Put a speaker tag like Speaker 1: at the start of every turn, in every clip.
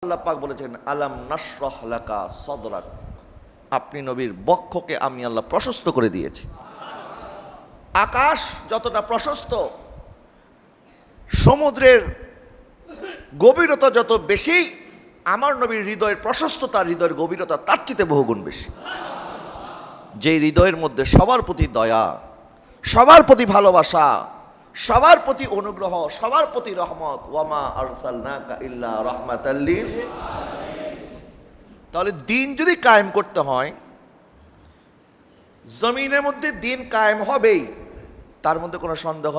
Speaker 1: আল্লাহ পাক বলেছেন আলাম নাশরাহ লাকা সাদরাক, আপনি নবীর বক্ষকে আমি আল্লাহ প্রশস্ত করে দিয়েছি। আকাশ যতটা প্রশস্ত, সমুদ্রের গভীরতা যত বেশি, আমার নবীর হৃদয়ের প্রশস্ততা, হৃদয়ের গভীরতা তার চেয়ে বহুগুণ বেশি। যে হৃদয়ের মধ্যে সবার প্রতি দয়া, সবার প্রতি ভালোবাসা, সবার প্রতি অনুগ্রহ, সবার প্রতি রহমত, ওয়ামা আরসালনাকা ইল্লা রাহমাতাল লিল আলামিন। তাহলে দিন যদি কায়েম করতে হয়, জমিনের মধ্যে দিন কায়েম হবেই, তার মধ্যে কোনো সন্দেহ।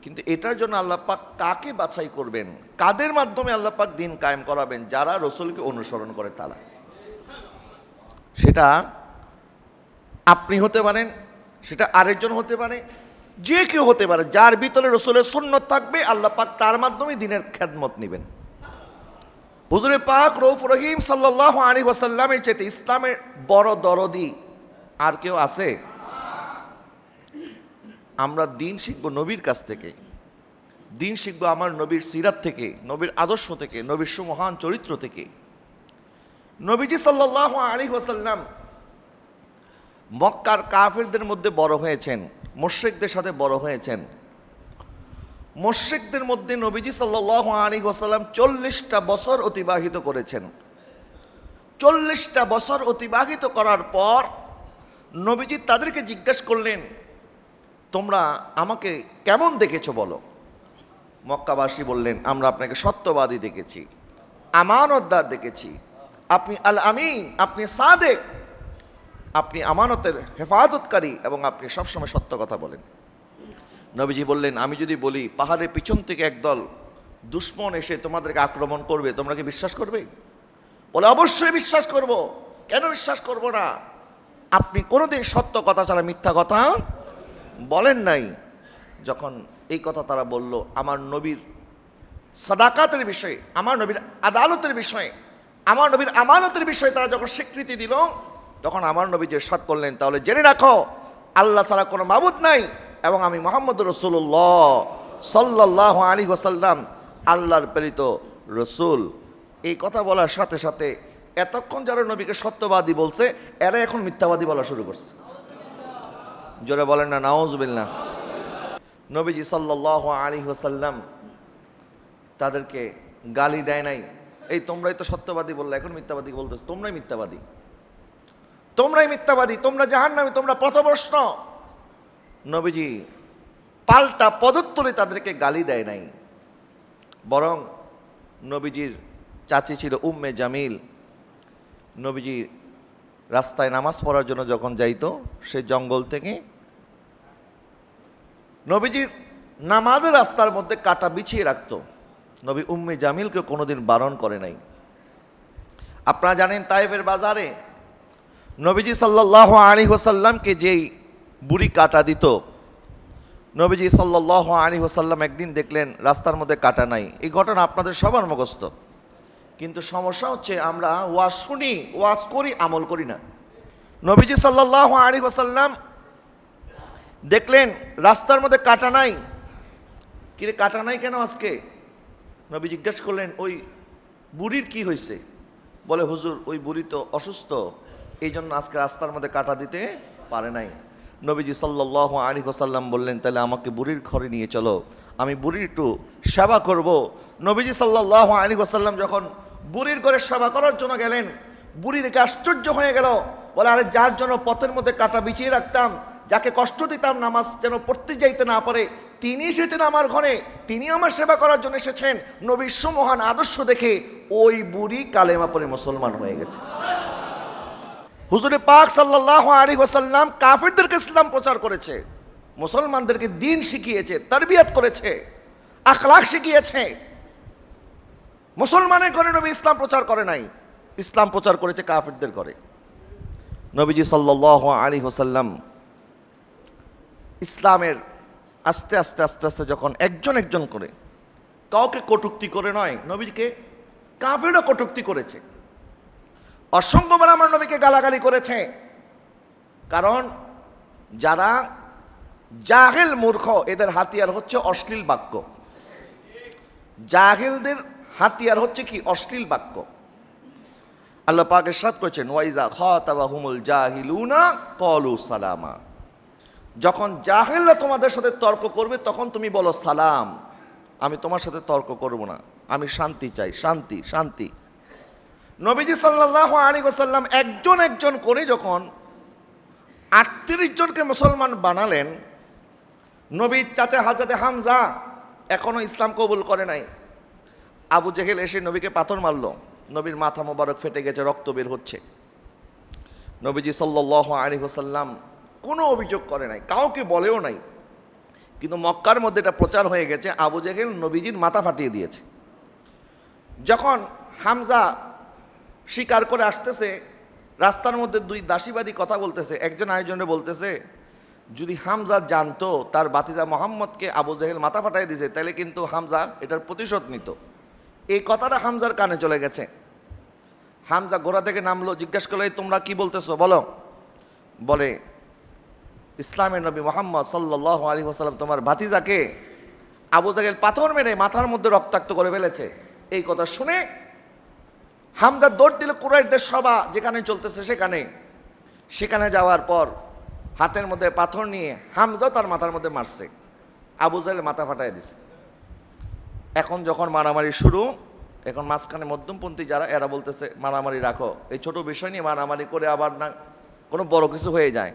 Speaker 1: কিন্তু এটার জন্য আল্লাহ পাক কাকে বাছাই করবেন, কাদের মাধ্যমে আল্লাহ পাক দিন কায়েম করাবেন? যারা রসুলকে অনুসরণ করে তারা। সেটা আপনি হতে পারেন, সেটা আরেকজন হতে পারে, যে কেউ হতে পারে। যার ভিতরে রসুলের সুন্নত থাকবে আল্লাহ পাক তার মাধ্যমে দিনের খেদমত নেবেন। হুজুরে পাক রউফ রহিম সাল্লাল্লাহু আলাইহি ওয়াসাল্লামের চাইতে ইসলামের বড় দরদি আর কেউ আছে? আমরা দিন শিখব নবীর কাছ থেকে, দিন শিখব আমার নবীর সিরাত থেকে, নবীর আদর্শ থেকে, নবীর সুমহান চরিত্র থেকে। নবীজি সাল্লাল্লাহু আলাইহি ওয়াসাল্লাম মক্কার কাফেরদের মধ্যে বড় হয়েছেন, মুশরিকদের সাথে বড় হয়েছেন। মুশরিকদের মধ্যে নবীজি সাল্লাল্লাহু আলাইহি ওয়াসাল্লাম 40টা বছর অতিবাহিত করেছেন। 40টা বছর অতিবাহিত করার পর নবীজি তাদেরকে জিজ্ঞেস করলেন, তোমরা আমাকে কেমন দেখেছো বলো? মক্কাবাসী বললেন, আমরা আপনাকে সত্যবাদী দেখেছি, আমানতদার দেখেছি, আপনি আল আমিন, আপনি সাদেক, আপনি আমানতের হেফাজতকারী এবং আপনি সবসময় সত্য কথা বলেন। নবীজি বললেন, আমি যদি বলি পাহাড়ের পিছন থেকে একদল দুশমন এসে তোমাদেরকে আক্রমণ করবে, তোমরা কি বিশ্বাস করবে? বলে, অবশ্যই বিশ্বাস করব। কেন বিশ্বাস করব না? আপনি কোনোদিন সত্য কথা ছাড়া মিথ্যা কথা বলেন নাই। যখন এই কথা তারা বলল, আমার নবীর সাদাকাতের বিষয়ে, আমার নবীর আদালতের বিষয়ে, আমার নবীর আমানতের বিষয়ে তারা যখন স্বীকৃতি দিল, তখন আমার নবী যে ইরশাদ করলেন, তাহলে জেনে রাখো আল্লাহ ছাড়া কোনো মাবুদ নাই এবং আমি মুহাম্মদ রাসূলুল্লাহ সাল্লাল্লাহু আলাইহি ওয়াসাল্লাম আল্লাহর প্রেরিত রসুল। এই কথা বলার সাথে সাথে এতক্ষণ যারা নবীকে সত্যবাদী বলছে, এরা এখন মিথ্যাবাদী বলা শুরু করছে। জোরে বলেন না নাউজুবিল্লাহ। নবীজি সাল্লাল্লাহু আলাইহি ওয়াসাল্লাম তাদেরকে গালি দেয় নাই, এই তোমরাই তো সত্যবাদী বললে, এখন মিথ্যাবাদী বলতেছ, তোমরাই মিথ্যাবাদী, তোমরাই মিথ্যাবাদী, তোমরা জাহান্নামী, তোমরা পথভ্রষ্ট। নবীজি পাল্টা পদোত্তরে তাদেরকে গালি দেয় নাই, বরং নবীজির চাচি ছিল উম্মে জামিল। নবীজি রাস্তায় নামাজ পড়ার জন্য যখন যাইতো, সে জঙ্গল থেকে নবীজির নামাজের রাস্তার মধ্যে কাটা বিছিয়ে রাখত। নবী উম্মে জামিলকে কোনোদিন বারণ করে নাই। আপনারা জানেন, তায়েফের বাজারে নবীজি সাল্লাল্লাহু আলাইহি ওয়াসাল্লামকে যেই বুড়ি কাটা দিত, নবীজি সাল্লাল্লাহু আলাইহি ওয়াসাল্লাম একদিন দেখলেন রাস্তার মধ্যে কাটা নাই। এই ঘটনা আপনাদের সবার মুখস্থ, কিন্তু সমস্যা হচ্ছে আমরা ওয়াজ শুনি, ওয়াজ করি, আমল করি না। নবীজি সাল্লাল্লাহু আলাইহি ওয়াসাল্লাম দেখলেন রাস্তার মধ্যে কাটা নাই। কিরে, কাটা নাই কেন আজকে? নবী জিজ্ঞেস করলেন, ওই বুড়ির কি হয়েছে? বলে, হুজুর ওই বুড়ি তো অসুস্থ, এই জন্য আজকে রাস্তার মধ্যে কাটা দিতে পারে নাই। নবীজি সাল্লাল্লাহু আলাইহি ওয়াসাল্লাম বললেন, তাহলে আমাকে বুড়ির ঘরে নিয়ে চলো, আমি বুড়ির একটু সেবা করব। নবীজি সাল্লাল্লাহু আলাইহি ওয়াসাল্লাম যখন বুড়ির ঘরে সেবা করার জন্য গেলেন, বুড়ি দেখে আশ্চর্য হয়ে গেল। বলে, আরে যার জন্য পথের মধ্যে কাটা বিছিয়ে রাখতাম, যাকে কষ্ট দিতাম নামাজ যেন পড়তে যাইতে না পারে, তিনি এসেছেন আমার ঘরে, তিনি আমার সেবা করার জন্য এসেছেন। নবীর সুমহান আদর্শ দেখে ওই বুড়ি কালেমা পড়ে মুসলমান হয়ে গেছে। হুজুরে পাক সাল্লাল্লাহু আলাইহি ওয়াসাল্লাম কাফেরদেরকে ইসলাম প্রচার করেছে, মুসলমানদেরকে দ্বীন শিখিয়েছে, তারবিয়াত করেছে, আখলাক শিখিয়েছে। মুসলমানের ঘরে নবী ইসলাম প্রচার করে নাই, ইসলাম প্রচার করেছে কাফেরদের ঘরে। নবীজি সাল্লাল্লাহু আলাইহি ওয়াসাল্লাম ইসলামের আস্তে আস্তে আস্তে আস্তে যখন একজন একজন করে, কাউকে কটূক্তি করে নয়, নবীকে কাফেররা কটূক্তি করেছে, অসংখ্যবার আমার নবীকে গালাগালি করেছে। কারণ যারা জাহেল মূর্খ, এদের হাতিয়ার হচ্ছে অশ্লীল বাক্য। জাহেলদের হাতিয়ার হচ্ছে কি? অশ্লীল বাক্য। আল্লাহ পাক ইরশাদ করেছেন, ওয়াইজা খাতাবাহুমুল জাহিলুনা ক্বালু সালামা। যখন জাহেলরা তোমাদের সাথে তর্ক করবে তখন তুমি বলো সালাম, আমি তোমার সাথে তর্ক করব না, আমি শান্তি চাই, শান্তি শান্তি। নবীজি সাল্লাল্লাহু আলাইহি ওয়াসাল্লাম একজন একজন করে যখন 38 জনকে মুসলমান বানালেন, নবীর চাচা হযরত হামজা এখনো ইসলাম কবুল করে নাই। আবু জেহেল এসে নবীকে পাথর মারলো, নবীর মাথা মোবারক ফেটে গেছে, রক্ত বের হচ্ছে। নবীজি সাল্লাল্লাহু আলাইহি ওয়াসাল্লাম কোনো অভিযোগ করে নাই, কাউকে বলেও নাই, কিন্তু মক্কার মধ্যে এটা প্রচার হয়ে গেছে আবু জেহেল নবীজির মাথা ফাটিয়ে দিয়েছে। যখন হামজা শিকার করে আসতেছে, রাস্তার মধ্যে দুই দাসীবাদী কথা বলতেছে, একজন আরেকজনের বলতেছে যদি হামজা জানতো তার ভাতিজা মোহাম্মদকে আবু জেহেল মাথা ফাটিয়ে দিয়েছে তাহলে কিন্তু হামজা এটার প্রতিশোধ নিত। এই কথাটা হামজার কানে চলে গেছে। হামজা ঘোড়া থেকে নামলো, জিজ্ঞাসা করলো, তোমরা কি বলতেছো বলো। বলে, ইসলামের নবী মুহাম্মদ সাল্লাল্লাহু আলাইহি ওয়াসাল্লাম তোমার ভাতিজাকে আবু জেহেল পাথর মেরে মাথার মধ্যে রক্তাক্ত করে ফেলেছে। এই কথা শুনে হামজা দৌড় দিল কুরাইশদের সভা যেখানে চলতেছে সেখানে যাওয়ার পর হাতের মধ্যে পাথর নিয়ে হামজা তার মাথার মধ্যে মারছে, আবু জেহেল মাথা ফাটায় দিছে। এখন যখন মারামারি শুরু, এখন মাঝখানে মধ্যমপন্থী যারা এরা বলতেছে মারামারি রাখো, এই ছোট বিষয় নিয়ে মারামারি করে আবার না কোনো বড় কিছু হয়ে যায়।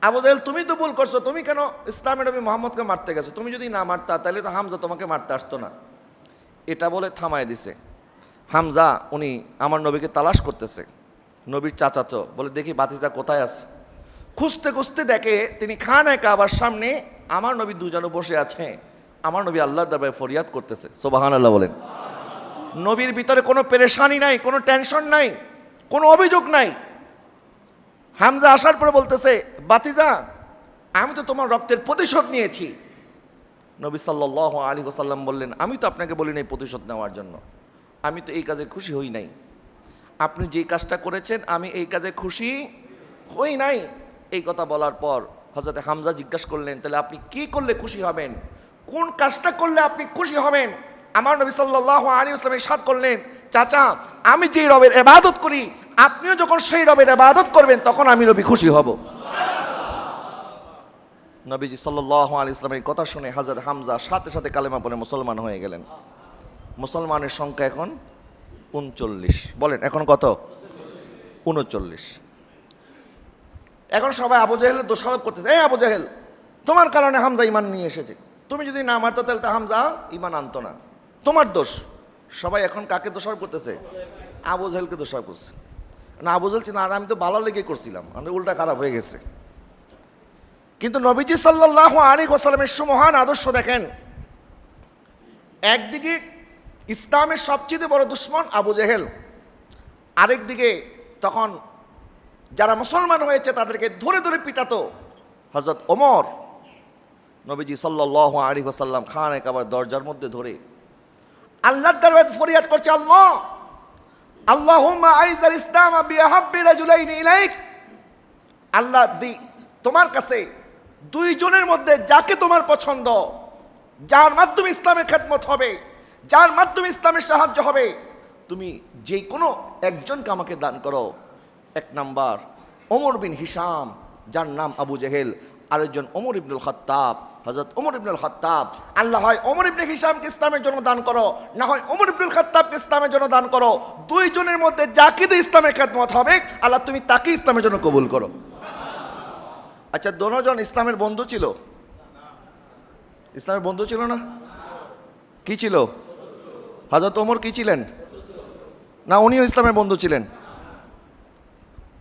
Speaker 1: আবু জেহেল তুমি তো ভুল করছো, তুমি কেন ইসলামের নবী মুহাম্মদকে মারতে গেছো, তুমি যদি না মারতা তাহলে তো হামজা তোমাকে মারতে আসতো না। এটা বলে থামায় দিছে। হামজা উনি আমার নবীকে তালাশ করতেছে, নবীর চাচাতো, বলে দেখি ভাতিজা কোথায় আছে। খুঁজতে খুঁজতে দেখে তিনি খানায়ে কাবার সামনে আমার নবী দুজনে বসে আছে, আমার নবী আল্লাহর দরবারে ফরিয়াদ করতেছে। সুবহানাল্লাহ বলেন। নবীর ভিতরে কোনো পেরেশানি নাই, কোনো টেনশন নাই, কোনো অভিযোগ নাই। হামজা আসার পরে বলতেছে, ভাতিজা আমি তো তোমার রক্তের প্রতিশোধ নিয়েছি। নবী সাল্লাল্লাহু আলাইহি ওয়াসাল্লাম বললেন, আমি তো আপনাকে বলি নাই প্রতিশোধ নেওয়ার জন্য, আমি তো এই কাজে খুশি হই নাই। আপনি যে কাজটা করেছেন আমি এই কাজে খুশি হই নাই। এই কথা বলার পর হযরত হামজা জিজ্ঞাসা করলেন, তাহলে আপনি কি করলে খুশি হবেন, কোন কাজটা করলে আপনি খুশি হবেন। আমার নবী সাল্লাল্লাহু আলাইহি ওয়াসাল্লাম ইরশাদ করলেন, চাচা আমি যে রবের ইবাদত করি আপনিও যখন সেই রবের ইবাদত করবেন তখন আমি নবী খুশি হব। নবীজি সাল্লাল্লাহু আলাইহি ওয়াসাল্লামের কথা শুনে হযরত হামজা সাথে সাথে কালেমা পড়ে মুসলমান হয়ে গেলেন। মুসলমানের সংখ্যা এখন 39। বলেন এখন কত? 39। এখন সবাই আবু জেহেলের দোষারোপ করতেছে, এই আবু জেহেল তোমার কারণে হামজা ঈমান নিয়ে এসেছে, তুমি যদি না মারতে তাহলে তো হামজা ঈমান আনতো না, তোমার দোষ। সবাই এখন কাকে দোষারোপ করতেছে? আবু জেহেলকে দোষারোপ করছে। না আবু জেহেল না, আমি তো ভালো লেগে করছিলাম, আমি উল্টা খারাপ হয়ে গেছে। কিন্তু নবীজি সাল্লাল্লাহু আলাইহি ওয়াসাল্লামের সুমহান আদর্শ দেখেন, একদিকে ইসলামের সবচেয়ে বড় দুশ্মন আবু জেহেল, আরেকদিকে তখন যারা মুসলমান হয়েছে তাদেরকে ধরে ধরে পিটাতো হযরত ওমর। নবীজি সাল্লাল্লাহু আলাইহি ওয়াসাল্লাম খানায়ে কাবার দরজার মধ্যে ধরে আল্লাহর দরবারে ফরিয়াদ করছে, আল্লাহ আল্লাহুম্মা আইজাল ইসলাম বিআহাব্বি রাজুলাইনি ইলাইক। আল্লাহ তোমার কাছে দুইজনের মধ্যে যাকে তোমার পছন্দ, যার মাধ্যমে ইসলামের খেদমত হবে, যার মাধ্যমে ইসলামের সাহায্য হবে, তুমি যে কোনো একজনকে আমাকে দান করো। এক নাম্বার ওমর বিন হিশাম, যার নাম আবু জেহেল, আরেকজন ওমর ইবনুল খাত্তাব, হযরত ওমর ইবনুল খাত্তাব। আল্লাহ হয় ওমর ইবনে হিশামকে ইসলামের জন্য দান করো, না হয় ওমর ইবনুল খাত্তাবকে ইসলামের জন্য দান করো। দুইজনের মধ্যে যাকে দিয়ে ইসলামের খেদমত হবে আল্লাহ তুমি তাকে ইসলামের জন্য কবুল করো। আচ্ছা, দুজন ইসলামের বন্ধু ছিল? ইসলামের বন্ধু ছিল না? কি ছিল? হযরত ওমর কি ছিলেন? না উনিও ইসলামের বন্ধু ছিলেন?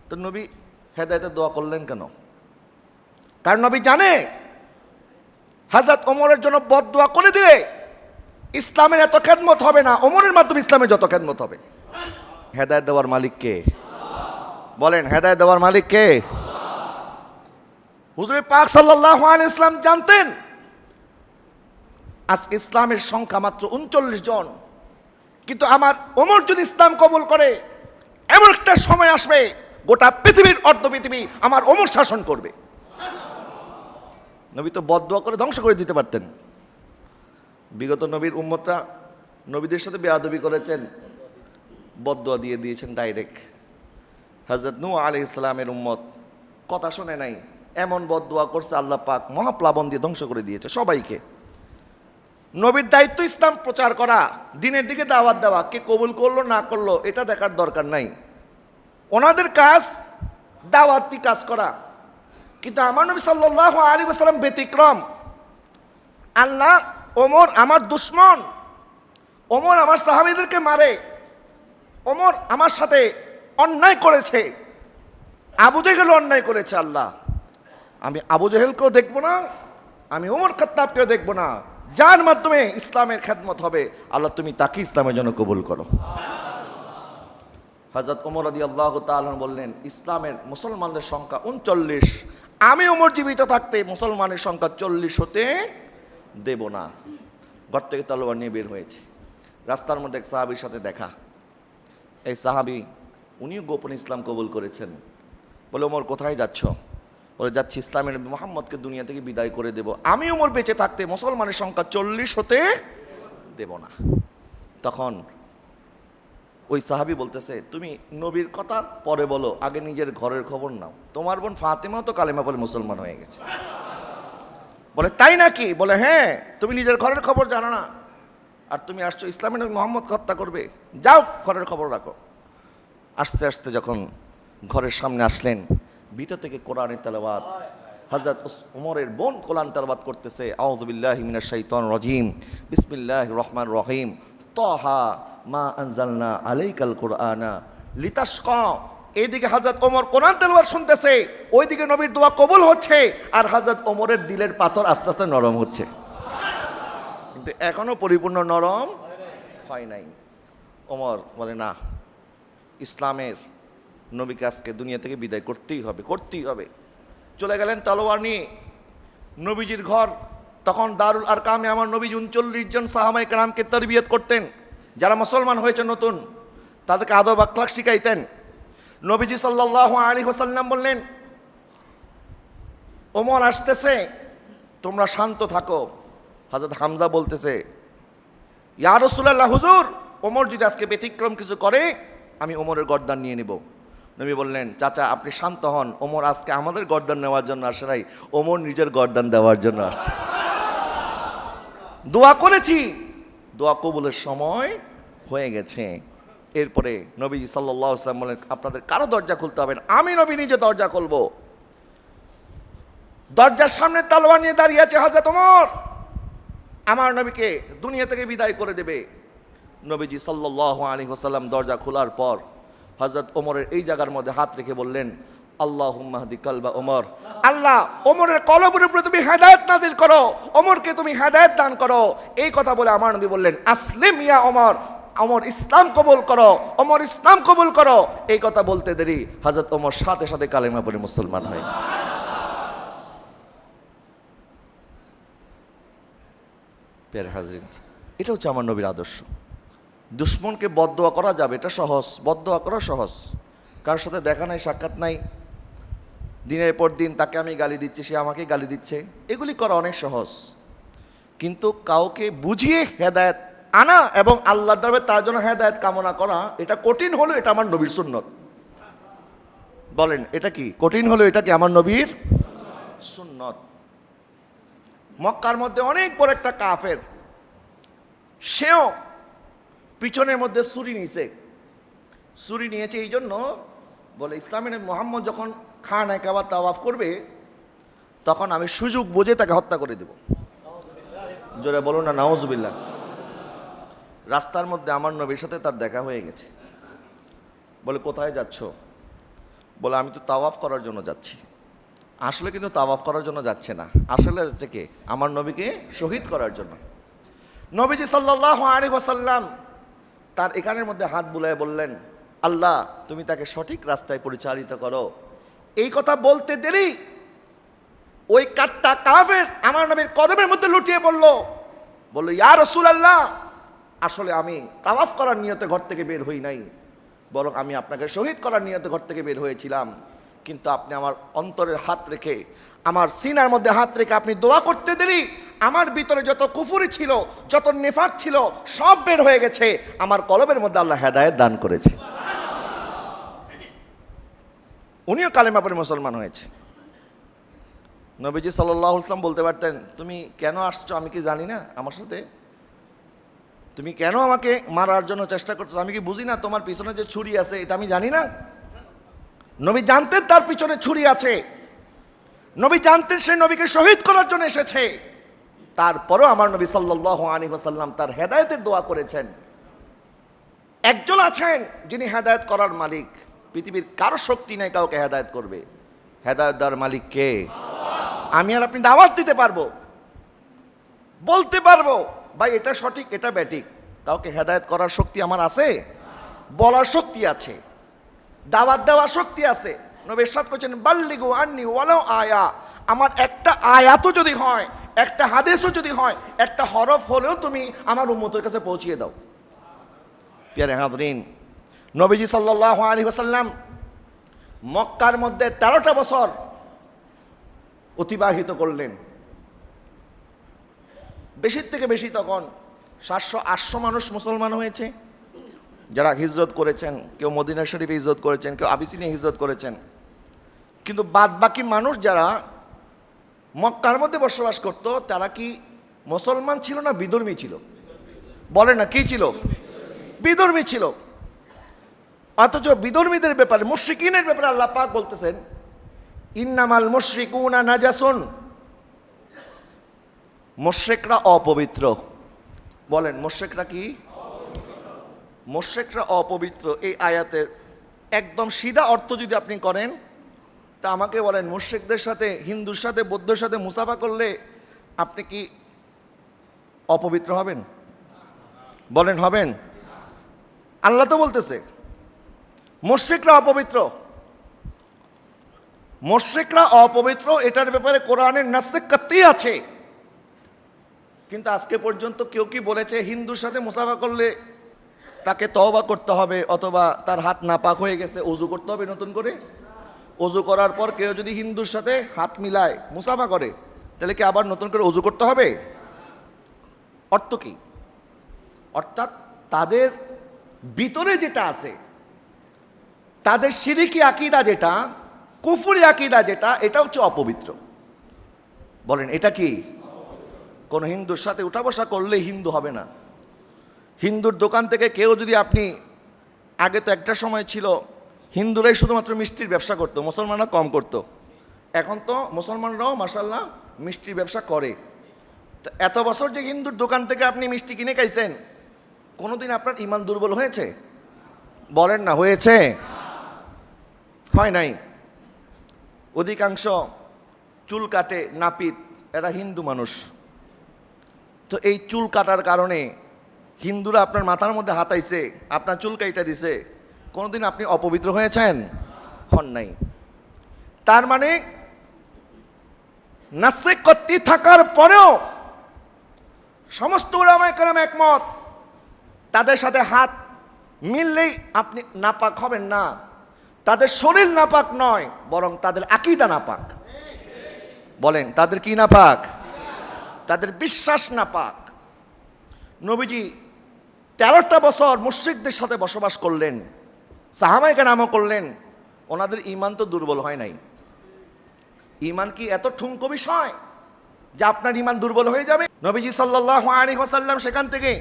Speaker 1: তো নবী হেদায়েতের দোয়া করলেন কেন? কারণ নবী জানে হযরত ওমরের জন্য বদদোয়া করে দিলে ইসলামের এত খেদমত হবে না, ওমরের মাধ্যমে ইসলামের যত খেদমত হবে। হেদায়েত দেওয়ার মালিক কে? বলেন হেদায়েত দেওয়ার মালিক কে? হুজুর পাক সাল্লাল্লাহু আলাইহি ওয়াসাল্লাম জানতেন আজকে ইসলামের সংখ্যা মাত্র 39 জন, কিন্তু আমার ওমর যদি ইসলাম কবুল করে এমন একটা সময় আসবে গোটা পৃথিবীর অর্ধ পৃথিবী আমার ওমর শাসন করবে। নবী তো বদদোয়া করে ধ্বংস করে দিতে পারতেন। বিগত নবীর উম্মতরা নবীদের সাথে বেয়াদবি করেছেন, বদদুয়া দিয়ে দিয়েছেন ডাইরেক্ট। হযরত নূহ আলাইহিস সালামের উম্মত কথা শুনে নাই, এমন বদদুয়া করছে আল্লাহ পাক মহাপ্লাবন দিয়ে ধ্বংস করে দিয়েছে সবাইকে। নবীর দায়িত্ব ইসলাম প্রচার করা, দিনের দিকে দাওয়াত দেওয়া, কে কবুল করলো না করলো এটা দেখার দরকার নাই, ওনাদের কাজ দাওয়াতি কাজ করা। কিন্তু আমার নবী সাল্লাল্লাহু আলাইহি ওয়াসাল্লাম ব্যতিক্রম। আল্লাহ, ওমর আমার দুশমন, ওমর আমার সাহাবীদেরকে মারে, ওমর আমার সাথে অন্যায় করেছে, আবু জেহেল অন্যায় করেছে, আল্লাহ আমি আবু জেহেলকেও দেখবো না, আমি ওমর খাত্তাবকেও দেখবো না, যার মাধ্যমে ইসলামের খেদমত হবে আল্লাহ তুমি তাকে ইসলামের জন্য কবুল করো। হযরত ওমর রাদিয়াল্লাহু তাআলা বললেন, ইসলামের মুসলমানদের সংখ্যা 39, আমি ওমর জীবিত থাকতে মুসলমানের সংখ্যা 40 হতে দেব না। ঘর থেকে তলোয়ার নিয়ে বের হয়েছে। রাস্তার মধ্যে এক সাহাবীর সাথে দেখা। এই সাহাবী উনিও গোপন ইসলাম কবুল করেছেন। বলে, ওমর কোথায় যাচ্ছ? বলে, যাচ্ছি ইসলামের নবী মুহাম্মদকে দুনিয়া থেকে বিদায় করে দেব, আমি ওমর বেঁচে থাকতে মুসলমানের সংখ্যা 40 হতে দেব না। তখন ওই সাহাবী বলতেছে, তুমি নবীর কথা পরে বলো, আগে নিজের ঘরের খবর নাও, তোমার বোন ফাতেমাও তো কালেমা পড়ে মুসলমান হয়ে গেছে। বলে, তাই নাকি? বলে, হ্যাঁ, তুমি নিজের ঘরের খবর জানো না, আর তুমি আসছো ইসলামের নবী মুহাম্মদকে হত্যা করবে, যাও ঘরের খবর রাখো। আস্তে আস্তে যখন ঘরের সামনে আসলেন, ভিতর থেকে কোরআনের তেলাওয়াত, হযরত ওমরের বোন কোরআন তেলাওয়াত করতেছে, আউযু বিল্লাহি মিনাশ শাইতানির রাজিম, বিসমিল্লাহির রহমানির রহিম, তাহা মা আনজালনা আলাইকাল কুরআনা লিতাশকা। এইদিকে হযরত ওমর কোরআন তেলাওয়াত শুনতেছে, ওইদিকে নবীর দোয়া কবুল হচ্ছে, আর হযরত ওমরের দিলের পাথর আস্তে আস্তে নরম হচ্ছে, কিন্তু এখনো পরিপূর্ণ নরম হয় নাই। ওমর বলে, না, ইসলামের নবীকে আজকে দুনিয়া থেকে বিদায় করতেই হবে, করতেই হবে। চলে গেলেন তলোয়ার নিয়ে নবীজির ঘর। তখন দারুল আরকামে আমার নবী 39 জন সাহাবায়ে কেরামকে তারবিয়ত করতেন, যারা মুসলমান হয়েছে নতুন, তাদেরকে আদব আখলাক শিখাইতেন। নবীজি সাল্লাল্লাহু আলাইহি ওয়াসাল্লাম বললেন, ওমর আসতেছে, তোমরা শান্ত থাকো। হযরত হামজা বলতেছে, ইয়া রাসূলুল্লাহ, হুজুর, ওমর যদি আজকে ব্যতিক্রম কিছু করে আমি ওমরের গর্দান নিয়ে নিব। নবী বললেন, চাচা আপনি শান্ত হন, ওমর আজকে আমাদের গর্দান নেওয়ার জন্য আসে নাই, ওমর নিজের গর্দান দেওয়ার জন্য আসছে। দোয়া করেছি, দোয়া কবুলের সময় হয়ে গেছে। এরপরে নবীজি সাল্লাল্লাহু আলাইহি ওয়াসাল্লাম বলেন, আপনাদের কারো দরজা খুলতে হবে না, আমি নবী নিজে দরজা খুলবো। দরজার সামনে তলোয়ার নিয়ে দাঁড়িয়ে আছে হযরত ওমর, আমার নবীকে দুনিয়া থেকে বিদায় করে দেবে। নবীজি সাল্লাল্লাহু আলাইহি ওয়াসাল্লাম দরজা খোলার পর হযরত ওমরের এই জায়গার মধ্যে হাত রেখে বললেন, আল্লাহুম্মা হদি কালবা ওমর, আল্লাহ ওমরের কলবের উপরে তুমি হেদায়েত নাজিল করো, ওমরকে তুমি হেদায়েত দান করো। এই কথা বলে আমার নবী বললেন, আসলিম ইয়া ওমর, ওমর ইসলাম কবুল করো, ওমর ইসলাম কবুল করো। এই কথা বলতে দেরি হযরত ওমর সাথে সাথে কালেমা পড়ে মুসলমান হয়। প্রিয় হাজরিন, এটা হচ্ছে আমার নবীর আদর্শ। দুশ্মনকে বদদোয়া করা যাবে, এটা সহজ, বদদোয়া করা সহজ। কার সাথে দেখা নাই, সাক্ষাৎ নাই, দিনের পর দিন তাকে আমি গালি দিচ্ছি, সে আমাকে গালি দিচ্ছে, এগুলি করা অনেক সহজ। কিন্তু কাউকে বুঝিয়ে হেদায়েত আনা এবং আল্লাহর দরবারে তার জন্য হেদায়েত কামনা করা, এটা কঠিন হলো, এটা আমার নবীর সুন্নত। বলেন, এটা কি কঠিন হলো? এটা কি আমার নবীর সুন্নত। মক্কার মধ্যে অনেক বড় একটা কাফের, সেও পিছনের মধ্যে ছুরি নিয়েছে। ছুরি নিয়েছে এই জন্য, বলে ইসলামের মুহাম্মদ যখন খানায়ে কাবা তাওয়াফ করবে তখন আমি সুযোগ বুঝে তাকে হত্যা করে দেব। জোরে বলো না নাউজুবিল্লাহ। রাস্তার মধ্যে আমার নবীর সাথে তার দেখা হয়ে গেছে। বলে, কোথায় যাচ্ছ? বলে, আমি তো তাওয়াফ করার জন্য যাচ্ছি। আসলে কিন্তু তাওয়াফ করার জন্য যাচ্ছে না, আসলে যাচ্ছে কে? আমার নবীকে শহীদ করার জন্য। নবীজি সাল্লাল্লাহু আলাইহি ওয়াসাল্লাম তার এখানের মধ্যে হাত বুলায় বললেন, আল্লাহ তুমি তাকে সঠিক রাস্তায় পরিচালিত করো। এই কথা বলতে দেরি ওই কাট্টা কাফের আমার নবীর কদমের মধ্যে লুটিয়ে পড়ল। বলল, ইয়া রাসূলুল্লাহ, আসলে আমি তাওয়াফ করার নিয়তে ঘর থেকে বের হই নাই, বরং আমি আপনাকে শহীদ করার নিয়তে ঘর থেকে বের হয়েছিলাম। কিন্তু আপনি আমার অন্তরের হাত রেখে, আমার সিনার মধ্যে হাত রেখে আপনি দোয়া করতে দেরি, আমার ভিতরে যত কুফরি ছিল, যত নেফাক ছিল, সব বের হয়ে গেছে। আমার কলবের মধ্যে আল্লাহ হেদায়েত দান করেছে। উনিও কালেমা পড়ে মুসলমান হয়েছে। নবীজি সাল্লাল্লাহু আলাইহি ওয়াসাল্লাম বলতে পারতেন, তুমি কেন আসছো আমি কি জানি না? আমার সাথে তুমি কেন আমাকে মারার জন্য চেষ্টা করছো? আমি কি বুঝি না তোমার পিছনে যে ছুরি আছে এটা আমি জানি না? নবী জানতেন তার পিছনে ছুরি আছে। নবী জানতেন সে নবীকে শহীদ করার জন্য এসেছে। তারপরও আমার নবী সাল্লাল্লাহু আলাইহি ওয়াসাল্লাম তার হেদায়েতের দোয়া করেছেন। একজন আছেন যিনি হেদায়েত করার মালিক। পৃথিবীর কারো শক্তি নেই কাউকে হেদায়েত করবে। হেদায়েত দেওয়ার মালিক কে? আমি আর আপনি দাওয়াত দিতে পারবো, বলতে পারবো ভাই এটা সঠিক এটা ব্যাঠিক। কাউকে হেদায়েত করার শক্তি আমার আছে? বলার শক্তি আছে, দাওয়াত দেওয়ার শক্তি আছে। নবী ইরশাদ করেছেন, বাল্লিগু আন্নি ওয়ালাউ আয়া। আমার একটা আয়াতও যদি হয়, একটা হাদিসও যদি হয়, একটা হরফ হলেও তুমি আমার উম্মতের কাছে পৌঁছিয়ে দাও। প্রিয় হাজরিন, নবীজি সাল্লাল্লাহু আলাইহি ওয়াসাল্লাম মক্কার মধ্যে 13টা বছর অতিবাহিত করলেন। বেশির থেকে বেশি তখন 700-800 মানুষ মুসলমান হয়েছে যারা হিজরত করেছেন। কেউ মদিনা শরীফে হিজরত করেছেন, কেউ আবিসিনিয়া হিজরত করেছেন। কিন্তু বাদ বাকি মানুষ যারা মক্কার মধ্যে বসবাস করত, তারা কি মুসলমান ছিল না বিধর্মী ছিল? বলে না কি ছিল? বিধর্মী ছিল। অথচ বিধর্মীদের ব্যাপারে, মুশরিকিনের ব্যাপারে আল্লাহ পাক বলতেছেন, ইন্নামাল মুশরিকুনা নাজাসুন। মুশরিকরা অপবিত্র। বলেন মুশরিকরা কি? মুশরিকরা অপবিত্র। এই আয়াতের একদম সিধা অর্থ যদি আপনি করেন, তা আমাকে বলেন, মুশরিকদের সাথে, হিন্দুর সাথে, বৌদ্ধের সাথে মুসাফা করলে আপনি কি অপবিত্র হবেন? বলেন হবেন? আল্লাহ তো বলতেছে মুশরিকরা অপবিত্র। মুশরিকরা অপবিত্র, এটার ব্যাপারে কোরআনের নাসে কাতই আছে। কিন্তু আজকে পর্যন্ত কেউ কি বলেছে হিন্দুর সাথে মুসাফা করলে তাকে তওবা করতে হবে, অথবা তার হাত নাপাক হয়ে গেছে ওযু করতে হবে নতুন করে? ওযু করার পর কেউ যদি হিন্দুর সাথে হাত মিলায় মুসাফা করে, তাহলে কি আবার নতুন করে ওযু করতে হবে? অর্থ কি? অর্থাৎ তাদের ভিতরে যেটা আছে, তাদের শিরকি আকীদা যেটা, কুফরি আকীদা যেটা, এটা হচ্ছে অপবিত্র। বলেন এটা কি? কোন হিন্দুর সাথে উঠা বসা করলে হিন্দু হবে না। হিন্দুর দোকান থেকে কেউ যদি আপনি, আগে তো একটা সময় ছিল হিন্দুরাই শুধুমাত্র মিষ্টির ব্যবসা করতো, মুসলমানরা কম করতো। এখন তো মুসলমানরাও মাশাআল্লাহ মিষ্টির ব্যবসা করে। তো এত বছর যে হিন্দুর দোকান থেকে আপনি মিষ্টি কিনে খাইছেন, কোনোদিন আপনার ঈমান দুর্বল হয়েছে? বলেন না হয়েছে? হয় নাই। অধিকাংশ চুল কাটে নাপিত, এরা হিন্দু মানুষ। তো এই চুল কাটার কারণে হিন্দুরা আপনার মাথার মধ্যে হাতাইছে, আপনার চুল কাইটা দিছে, কোনোদিন আপনি অপবিত্র হয়েছেন? হন নাই। তার মানে নাসে কত্তি থাকার পরেও সমস্ত উলামায়ে কেরাম একমত, তাদের সাথে হাত মিললেই আপনি নাপাক হবেন না। তাদের শরীর নাপাক নয়, বরং তাদের আকীদা নাপাক। বলেন তাদের কি নাপাক? তাদের বিশ্বাস নাপাক। নবীজি 13টা বছর মুশরিকদের সাথে বসবাস করলেন, সাহাবায়ে কেরামও করলেন। ওনাদের ঈমান তো দুর্বল হয় নাই। ঈমান কি এত ঠুনকো বিষয় যে আপনার ঈমান দুর্বল হয়ে যাবে? নবীজি সাল্লাল্লাহু আলাইহি ওয়াসাল্লাম সেখান থেকে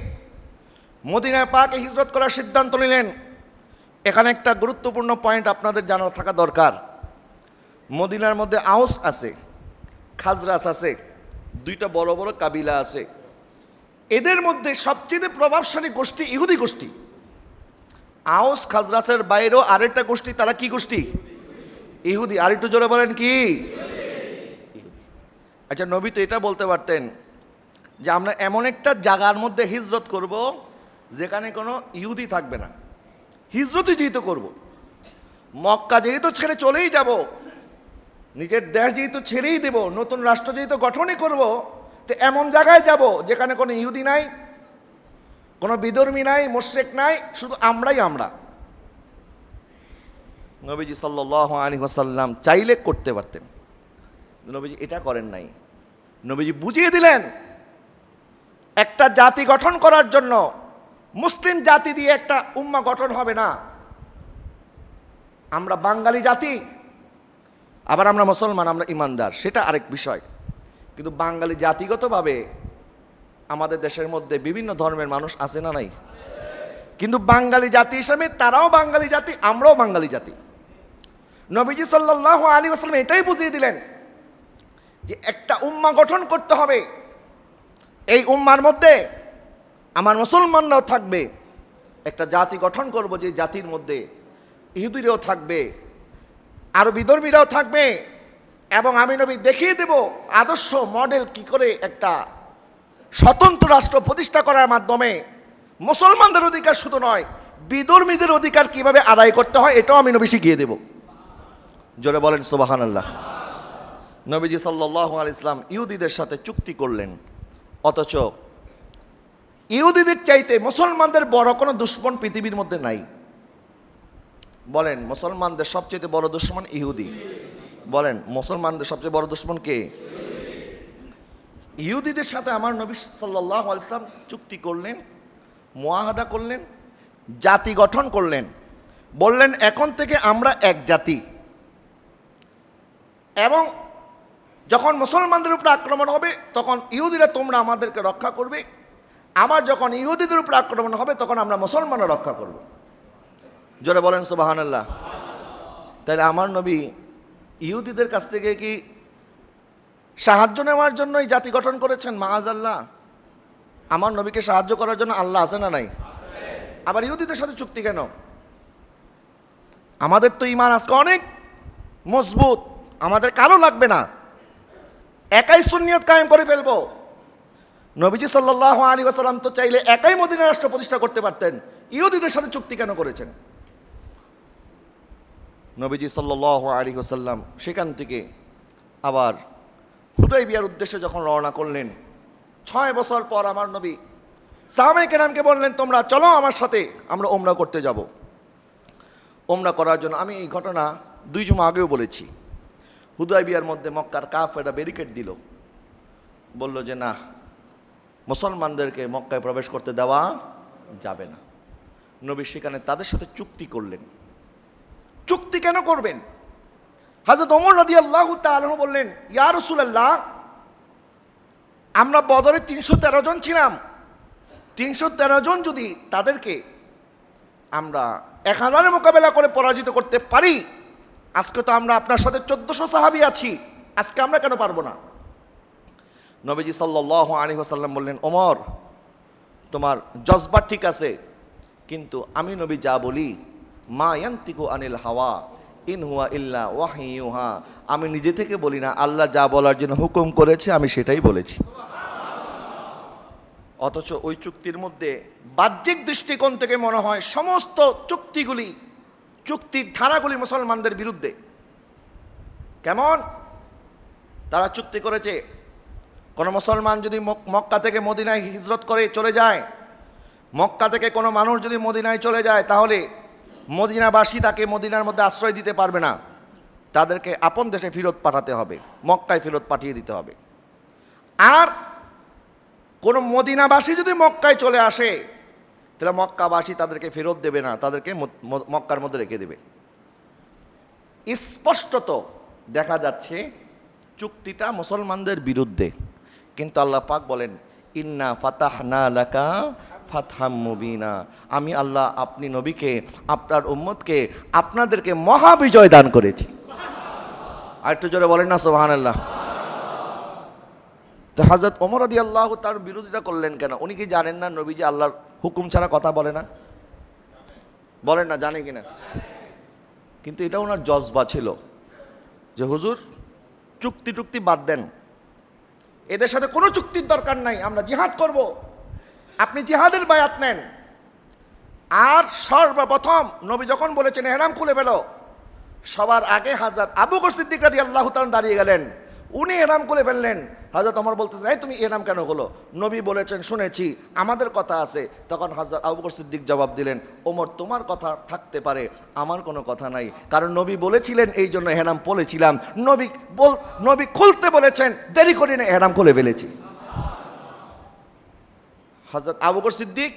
Speaker 1: মদিনা পাকে হিজরত করার সিদ্ধান্ত নিলেন। এখানে একটা গুরুত্বপূর্ণ পয়েন্ট আপনাদের জানা থাকা দরকার। মদিনার মধ্যে আউস আছে, খাজরাজ আছে, দুইটা বড় বড় কাবিলা আছে। এদের মধ্যে সবচেয়ে প্রভাবশালী গোষ্ঠী ইহুদি গোষ্ঠী। আউস খাজরাজের বাইরেও আরেকটা গোষ্ঠী, তারা কি গোষ্ঠী? ইহুদি। আর একটু জোরে বলেন কি? আচ্ছা, নবী তো এটা বলতে পারতেন যে আমরা এমন একটা জায়গার মধ্যে হিজরত করব যেখানে কোনো ইহুদি থাকবে না। হিজরতই যেহেতু করব, মক্কা যেহেতু ছেড়ে চলেই যাব, নিজের দেশ যেহেতু ছেড়েই দেব, নতুন রাষ্ট্র যেহেতু গঠনই করব, তো এমন জায়গায় যাব যেখানে কোনো ইহুদি নাই, কোনো বিধর্মী নাই, মুশরিক নাই, শুধু আমরাই আমরা। নবীজি সাল্লাল্লাহু আলাইহি ওয়াসাল্লাম চাইলে করতে পারতেন, নবীজি এটা করেন নাই। নবীজি বুঝিয়ে দিলেন একটা জাতি গঠন করার জন্য মুসলিম জাতি দিয়ে একটা উম্মাহ গঠন হবে না। আমরা বাঙালি জাতি, আবার আমরা মুসলমান, আমরা ইমানদার, সেটা আরেক বিষয়। কিন্তু বাঙালি জাতিগতভাবে আমাদের দেশের মধ্যে বিভিন্ন ধর্মের মানুষ আছে না নাই? কিন্তু বাঙালি জাতি হিসাবে তারাও বাঙালি জাতি, আমরাও বাঙালি জাতি। নবীজি সাল্লাল্লাহু আলাইহি ওয়াসাল্লাম এটাই বুঝিয়ে দিলেন যে একটা উম্মাহ গঠন করতে হবে। এই উম্মার মধ্যে আমার মুসলমানরাও থাকবে, একটা জাতি গঠন করব যে জাতির মধ্যে ইহুদিরাও থাকবে, আরবি ধর্মীরাও থাকবে, এবং আমি নবী দেখিয়ে দেব আদর্শ মডেল কি করে একটা স্বতন্ত্র রাষ্ট্র প্রতিষ্ঠা করার মাধ্যমে মুসলমানদের অধিকার শুধু নয়, বিধর্মীদের অধিকার কিভাবে আদায় করতে হয় এটাও আমি নবী শিখিয়ে দেব। জোরে বলেন সুবহানাল্লাহ। নবীজি সাল্লাল্লাহু আলাইহি ওয়াসাল্লাম ইহুদিদের সাথে চুক্তি করলেন, অথচ ইহুদিদের চাইতে মুসলমানদের বড় কোনো দুশমন পৃথিবীর মধ্যে নাই। বলেন মুসলমানদের সবচেয়ে বড় দুশমন ইহুদি। বলেন মুসলমানদের সবচেয়ে বড় দুশমন কে? ইহুদিদের সাথে আমার নবী সাল্লাল্লাহু আলাইহি ওয়াসাল্লাম চুক্তি করলেন, মুআহাদা করলেন, জাতি গঠন করলেন। বললেন এখন থেকে আমরা এক জাতি, এবং যখন মুসলমানদের উপরে আক্রমণ হবে তখন ইহুদিরা তোমরা আমাদেরকে রক্ষা করবে, আবার যখন ইহুদিদের উপরে আক্রমণ হবে তখন আমরা মুসলমানরা রক্ষা করব। জোরে বলেন সুবহানাল্লাহ। তাহলে আমার নবী ইহুদিদের কাছ থেকে কি সাহায্য নেওয়ার জন্য এই জাতি গঠন করেছেন? মাআযাল্লাহ। আমার নবীকে সাহায্য করার জন্য আল্লাহ আছে না নাই? আবার ইহুদিদের সাথে চুক্তি কেন? আমাদের তো ঈমান আজকে অনেক মজবুত, আমাদের কারো লাগবে না, একাই সুন্নিয়ত কায়েম করে ফেলবো। নবীজি সাল্লাল্লাহু আলাইহি ওয়াসাল্লাম তো চাইলে একাই মদিনা রাষ্ট্র প্রতিষ্ঠা করতে পারতেন, ইহুদিদের সাথে চুক্তি কেন করেছেন? নবীজি সাল্লাল্লাহু আলাইহি ওয়াসাল্লাম সেখান থেকে আবার হুদায়বিয়ার উদ্দেশ্যে যখন রওনা করলেন, 6 বছর পর আমার নবী সাহাবায়ে কেরামকে বললেন তোমরা চলো আমার সাথে, আমরা উমরা করতে যাব। উমরা করার জন্য আমি এই ঘটনা 2 জুমা আগেও বলেছি। হুদায়বিয়ার মধ্যে মক্কার কাফেররা ব্যারিকেড দিল, বলল যে না, মুসলমানদেরকে মক্কায় প্রবেশ করতে দেওয়া যাবে না। নবী সেখানে তাদের সাথে চুক্তি করলেন। চুক্তি কেন করবেন? হযরত ওমর রাদিয়াল্লাহু তাআলা বললেন, ইয়া রাসূলুল্লাহ, আমরা বদরে 313 জন ছিলাম, 313 জন যদি তাদেরকে আমরা 1000-এর মোকাবেলা করে পরাজিত করতে পারি, আজকে তো আমরা আপনার সাথে 1400 সাহাবী আছি, আজকে আমরা কেন পারবো না? নবীজি সাল্লাল্লাহু আলাইহি ওয়াসাল্লাম বললেন, ওমর তোমার জজবা ঠিক আছে, কিন্তু আমি নবী যা বলি, মা ইয়ান্তিকু আনিল হাওয়া ইন হুয়া ইল্লা ওয়াহয়ুহা, আমি নিজে থেকে বলি না, আল্লাহ যা বলার জন্য হুকুম করেছে আমি সেটাই বলেছি। অথচ ওই চুক্তির মধ্যে বাহ্যিক দৃষ্টিকোণ থেকে মনে হয় সমস্ত চুক্তিগুলি, চুক্তির ধারাগুলি মুসলমানদের বিরুদ্ধে। কেমন? তারা চুক্তি করেছে কোনো মুসলমান যদি মক্কা থেকে মদিনায় হিজরত করে চলে যায়, মক্কা থেকে কোনো মানুষ যদি মদিনায় চলে যায়, তাহলে মদিনাবাসী তাকে মদিনার মধ্যে আশ্রয় দিতে পারবে না, তাদেরকে আপন দেশে ফেরত পাঠাতে হবে, মক্কায় ফেরত পাঠিয়ে দিতে হবে। আর কোনো মদিনাবাসী যদি মক্কায় চলে আসে, তাহলে মক্কাবাসী তাদেরকে ফেরত দেবে না, তাদেরকে মক্কার মধ্যে রেখে দেবে। স্পষ্টত দেখা যাচ্ছে চুক্তিটা মুসলমানদের বিরুদ্ধে। কিন্তু আল্লাহ পাক বলেন, ইন্না ফাতাহনা লাকা ফাতহাম মুবিনা, আমি আল্লাহ আপনি নবীকে, আপনার উম্মতকে, আপনাদেরকে মহাবিজয় দান করেছি। আর একটু জোরে বলেন না সুবহানাল্লাহ। তো হযরত ওমর রাদিয়াল্লাহু তার বিরোধিতা করলেন কেন? উনি কি জানেন না নবীজি আল্লাহর হুকুম ছাড়া কথা বলে না? বলেন না, জানে কিনা? কিন্তু এটা ওনার জজবা ছিল যে হুজুর চুক্তি টুক্তি বাদ দেন, এদের সাথে কোনো চুক্তির দরকার নাই, আমরা জিহাদ করব, আপনি জিহাদের বায়াত নেন। আর সর্বপ্রথম নবী যখন বলেছেন ইহরাম খুলে ফেলো, সবার আগে হযরত আবু বকর সিদ্দিক রাদিয়াল্লাহু তাআলা দাঁড়িয়ে গেলেন, উনি এহরাম করে ফেললেন। হযরত ওমর বলতেছেন, এই তুমি এহরাম কেন হলো? নবী বলেছেন শুনেছি, আমাদের কথা আছে। তখন হযরত আবু বকর সিদ্দিক জবাব দিলেন, ওমর তোমার কথা থাকতে পারে, আমার কোনো কথা নাই, কারণ নবী বলেছিলেন এই জন্য এহরাম পরেছিলাম। নবী খুলতে বলেছেন, দেরি করি না, এহরাম খুলে ফেলেছি। হযরত আবু বকর সিদ্দিক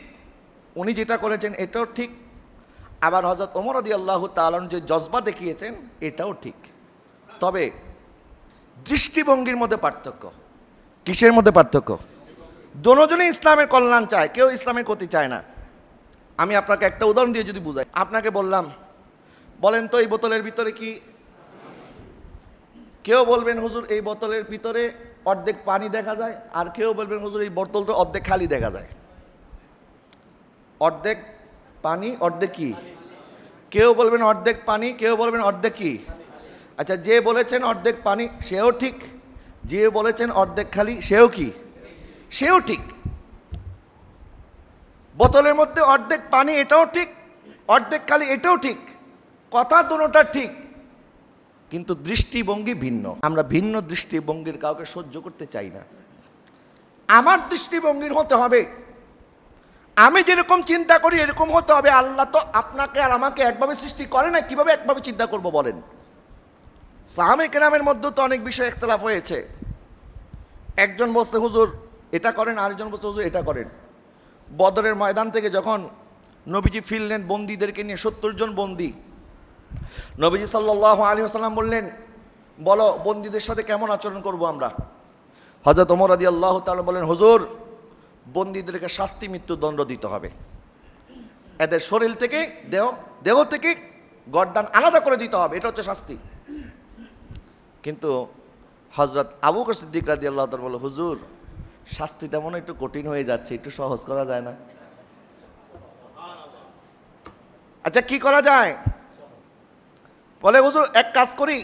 Speaker 1: উনি যেটা করেছেন এটাও ঠিক, আবার হযরত ওমর রাদিয়াল্লাহু তাআলা যে জজবা দেখিয়েছেন এটাও ঠিক। তবে দৃষ্টিভঙ্গির মধ্যে পার্থক্য। কিসের মধ্যে পার্থক্য? দুজনেই ইসলামের কল্যাণ চায়, কেউ ইসলামের ক্ষতি চায় না। আমি আপনাকে একটা উদাহরণ দিয়ে যদি বুঝাই, আপনাকে বললাম বলেন তো এই বোতলের ভিতরে কি? কেউ বলবেন হুজুর এই বোতলের ভিতরে অর্ধেক পানি দেখা যায়, আর কেউ বলবেন হুজুর এই বোতলটা অর্ধেক খালি দেখা যায়। অর্ধেক পানি অর্ধেক কি? কেউ বলবেন অর্ধেক পানি, কেউ বলবেন অর্ধেক কি? আচ্ছা, যে বলেছেন অর্ধেক পানি সেও ঠিক, যে বলেছেন অর্ধেক খালি সেও কি? সেও ঠিক। বোতলের মধ্যে অর্ধেক পানি এটাও ঠিক, অর্ধেক খালি এটাও ঠিক, কথা দুটোটা ঠিক, কিন্তু দৃষ্টিভঙ্গি ভিন্ন। আমরা ভিন্ন দৃষ্টিভঙ্গির কাউকে সহ্য করতে চাই না। আমার দৃষ্টিভঙ্গির হতে হবে, আমি যেরকম চিন্তা করি এরকম হতে হবে। আল্লাহ তো আপনাকে আর আমাকে একভাবে সৃষ্টি করে না, কিভাবে একভাবে চিন্তা করব বলেন? সাহাবে কেরামের মধ্যে তো অনেক বিষয়ে ইখতিলাফ হয়েছে। একজন বলছে হুজুর এটা করেন, আরেকজন বলছে হুজুর এটা করেন। বদরের ময়দান থেকে যখন নবীজি ফিরলেন বন্দীদেরকে নিয়ে, 70 জন বন্দী, নবীজি সাল্লাল্লাহু আলাইহি ওয়াসাল্লাম বললেন, বলো বন্দীদের সাথে কেমন আচরণ করব আমরা? হযরত ওমর রাদিয়াল্লাহু তাআলা বলেন, হুজুর বন্দীদেরকে শাস্তি মৃত্যুদণ্ড দিতে হবে, এদের শরীর থেকে দেহ থেকে গর্দান আলাদা করে দিতে হবে, এটা হচ্ছে শাস্তি। কিন্তু হযরত আবু বকর সিদ্দিক রাদিয়াল্লাহু তাআলা বলল, হুজুর শাস্তিটা মনে একটু কঠিন হয়ে যাচ্ছে, একটু সহজ করা যায় না? আচ্ছা কি করা যায়? বলে হুজুর এক কাজ করি,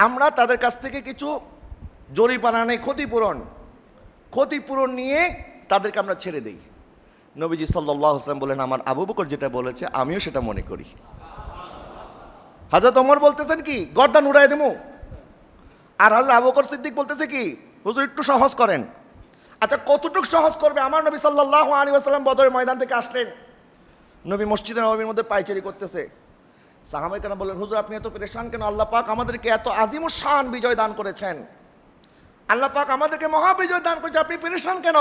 Speaker 1: আমরা তাদের কাছ থেকে কিছু জরিমানা নেই, ক্ষতিপূরণ নিয়ে তাদেরকে আমরা ছেড়ে দেই। নবীজি সাল্লাল্লাহু আলাইহি ওয়াসাল্লাম বলেন, আমার আবু বকর যেটা বলেছে আমিও সেটা মনে করি। হযরত ওমর বলতেছেন কি গর্দান উড়াই দেবো, আর হযরত আবু বকর সিদ্দিক বলতেছে কি হুজুর একটু সহজ করেন। আচ্ছা কতটুকু সহজ করবে? আমার নবী সাল্লাল্লাহু আলাইহি ওয়াসাল্লাম বদরের ময়দান থেকে আসলেন, নবী মসজিদে নববীর মধ্যে পায়চারি করতেছে। সাহাবায়ে কেরাম বললেন, হুজুর আপনি এত পেরেশান কেন? আল্লাহ পাক আমাদেরকে এত আজিমুস শান বিজয় দান করেছেন, আল্লাহ পাক আমাদেরকে মহাবিজয় দান করেছে, আপনি পেরেশান কেন?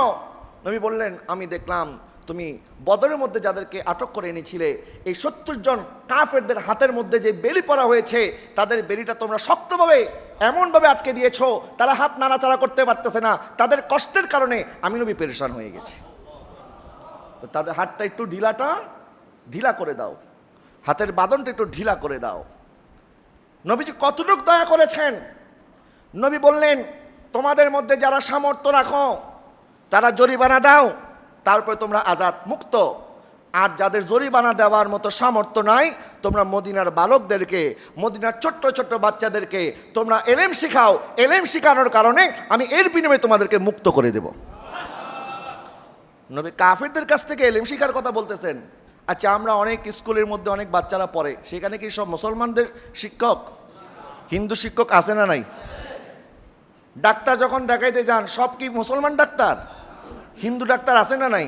Speaker 1: নবী বললেন, আমি দেখলাম তুমি বদরের মধ্যে যাদেরকে আটক করে এনেছিলে, এই 70 জন কাফেরদের হাতের মধ্যে যে বেলি পরা হয়েছে, তাদের বেলিটা তোমরা শক্তভাবে এমনভাবে আটকে দিয়েছো, তারা হাত নাড়াচাড়া করতে পারতেছে না। তাদের কষ্টের কারণে আমি নবী পেরেশান হয়ে গেছি। তো তাদের হাতটা একটু ঢিলা করে দাও, হাতের বাঁধনটা একটু ঢিলা করে দাও। নবীজি কতটুকু দয়া করেছেন! নবী বললেন, তোমাদের মধ্যে যারা সামর্থ্য রাখো তারা জরিমানা দাও, তারপরে তোমরা আজাদ মুক্ত। আর যাদের জরিমানা দেওয়ার মতো সামর্থ্য নাই, তোমরা মদিনার বালকদেরকে, মদিনার ছোট্ট ছোট্ট বাচ্চাদেরকে তোমরা এলেম শিখাও, এলেম শিখানোর কারণে আমি এর বিনিময়ে তোমাদেরকে মুক্ত করে দেব। নবী কাফিরদের কাছ থেকে এলেম শিখার কথা বলতেছেন। আচ্ছা আমরা অনেক স্কুলের মধ্যে অনেক বাচ্চারা পড়ে, সেখানে কি সব মুসলমানদের শিক্ষক, হিন্দু শিক্ষক আছে না নাই? ডাক্তার যখন দেখাইতে যান সব কি মুসলমান ডাক্তার? হিন্দু ডাক্তার আছে না নাই?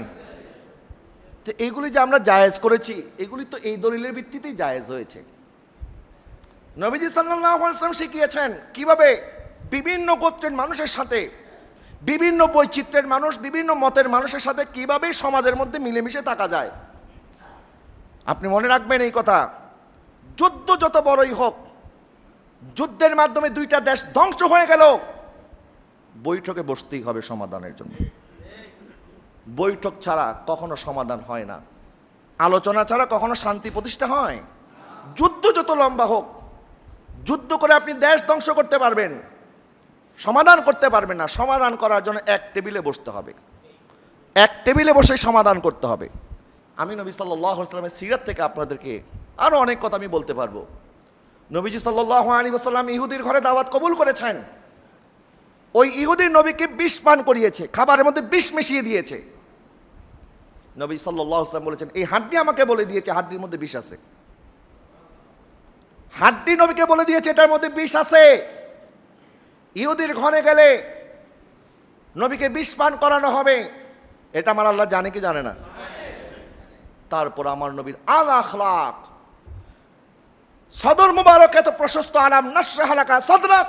Speaker 1: তো এইগুলি যে আমরা জায়েজ করেছি, এগুলি তো এই দলিলের ভিত্তিতেই জায়েজ হয়েছে। নবীজি সাল্লাল্লাহু আলাইহি ওয়াসাল্লাম শিখিয়েছেন কিভাবে বিভিন্ন গোত্রের মানুষের সাথে, বিভিন্ন বৈচিত্র্যের মানুষ, বিভিন্ন মতের মানুষের সাথে কিভাবে সমাজের মধ্যে মিলেমিশে থাকা যায়। আপনি মনে রাখবেন এই কথা, যুদ্ধ যত বড়ই হোক, যুদ্ধের মাধ্যমে দুইটা দেশ ধ্বংস হয়ে গেল, বৈঠকে বসতেই হবে সমাধানের জন্য। বৈঠক ছাড়া কখনো সমাধান হয় না, আলোচনা ছাড়া কখনো শান্তি প্রতিষ্ঠা হয়। যুদ্ধ যত লম্বা হোক, যুদ্ধ করে আপনি দেশ ধ্বংস করতে পারবেন, সমাধান করতে পারবেন না। সমাধান করার জন্য এক টেবিলে বসতে হবে, এক টেবিলে বসে সমাধান করতে হবে। আমি নবী সাল্লাল্লাহু আলাইহি ওয়াসাল্লামের সিরাত থেকে আপনাদেরকে আরও অনেক কথা আমি বলতে পারবো। নবীজি সাল্লাল্লাহু আলাইহি ওয়াসাল্লাম ইহুদির ঘরে দাওয়াত কবুল করেছেন। ওই ইহুদির নবীকে বিষ পান করিয়েছে, খাবারের মধ্যে বিষ মিশিয়ে দিয়েছে। নবী সাল্লাল্লাহু আলাইহি ওয়াসাল্লাম বলেছেন, এই হাড্ডি আমাকে বলে দিয়েছে হাড্ডির মধ্যে বিষ আছে। হাড্ডি নবীকে বলে দিয়েছে এটার মধ্যে বিষ আছে। ইহুদির ঘরে গেলে নবীকে বিষ পান করানো হবে, এটা আমার আল্লাহ জানে কি জানে না? তারপর আমার নবীর আল আখলাক, সদর মুবারক এত প্রশস্ত, আলাম নাশরাহ লাকা সাদরাক,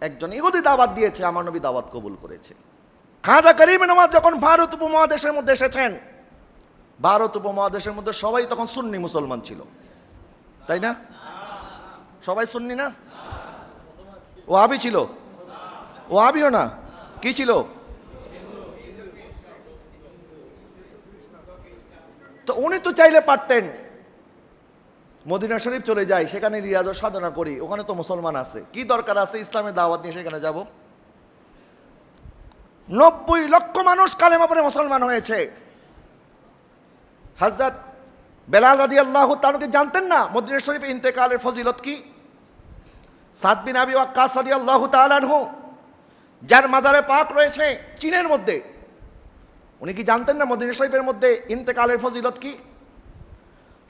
Speaker 1: একজন ইহুদি দাওয়াত দিয়েছে, আমার নবী দাওয়াত কবুল করেছে। খাজা করিম নওয়াজ যখন ভারত উপমহাদেশের মধ্যে এসেছেন, ভারত উপমহাদেশের মধ্যে সবাই তখন সুন্নি মুসলমান ছিল, তাই না? সবাই সুন্নি না? ওয়াহাবি ছিল? ওয়াহাবিও না, কি ছিল? তো উনি তো চাইলে পারতেন মদিনা শরীফ চলে যাই, সেখানে রিয়াজত সাধনা করি, ওখানে তো মুসলমান আছে, কি দরকার আছে ইসলামের দাওয়াত নিয়ে সেখানে যাব? 90 লক্ষ মানুষ কালেমা পড়ে মুসলমান হয়েছে। হযরত বেলাল রাদিয়াল্লাহু তাআলা জানতেন না মদিনা শরীফে ইন্তেকালের ফজিলত কি? সাদ বিন আবি ওয়াক্কাস রাদিয়াল্লাহু তাআলা আনহু, যার মাজারে পাক রয়েছে চীনের মধ্যে, উনি কি জানতেন না মদিনা শরীফের মধ্যে ইন্তেকালের ফজিলত কি?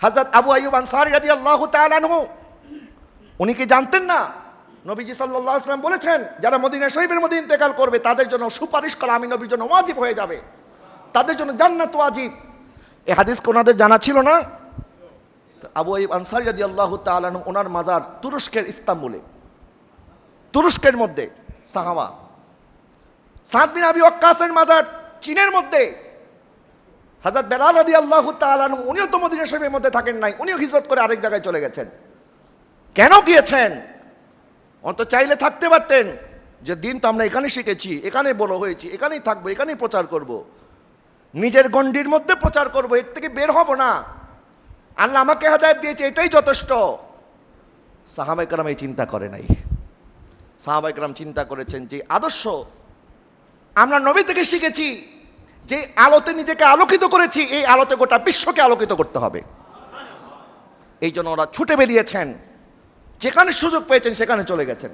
Speaker 1: হযরত আবু আইয়ুব আনসারী রাদিয়াল্লাহু তাআলা আনহু, উনি কি জানতেন না নবীজি সাল্লাল্লাহু আলাইহি ওয়াসাল্লাম বলেছেন যারা মদিনা শরীফের মধ্যে ইন্তেকাল করবে তাদের জন্য সুপারিশ করা আমি নবীর জন্য ওয়াজিব হয়ে যাবে, তাদের জন্য জান্নাত ওয়াজিব। এই হাদিস ওনাদের জানা ছিল না? আবু আইয়ুব আনসারী রাদিয়াল্লাহু তাআলা আনহু, ওনার মাজার তুরস্কের ইস্তাম্বুলে, তুরস্কের মধ্যে সাহাবা। সাদ বিন আবি ওয়াক্কাসের মাজার চীনের মধ্যে। হযরত বেলাল রাদিয়াল্লাহু তাআলা আনহু, উনিও তো মদিনা শরীফের মধ্যে থাকেন নাই, উনিও হিজরত করে আরেক জায়গায় চলে গেছেন। কেন গিয়েছেন? অন্ত চাইলে থাকতে পারতেন যে দিন তো আমরা এখানে শিখেছি, এখানে বড় হয়েছি, এখানেই থাকবো, এখানেই প্রচার করব, নিজের গণ্ডির মধ্যে প্রচার করব, এর থেকে বের হব না, আল্লাহ আমাকে হেদায়েত দিয়েছে, এটাই যথেষ্ট। সাহাবায়ে কেরাম এই চিন্তা করে নাই। সাহাবায়ে কেরাম চিন্তা করেছেন যে আদর্শ আমরা নবী থেকে শিখেছি, যে আলোতে নিজেকে আলোকিত করেছি, এই আলোতে গোটা বিশ্বকে আলোকিত করতে হবে। এই জন্য ওরা ছুটে বেরিয়েছেন, যেখানে সুযোগ পেয়েছেন সেখানে চলে গেছেন।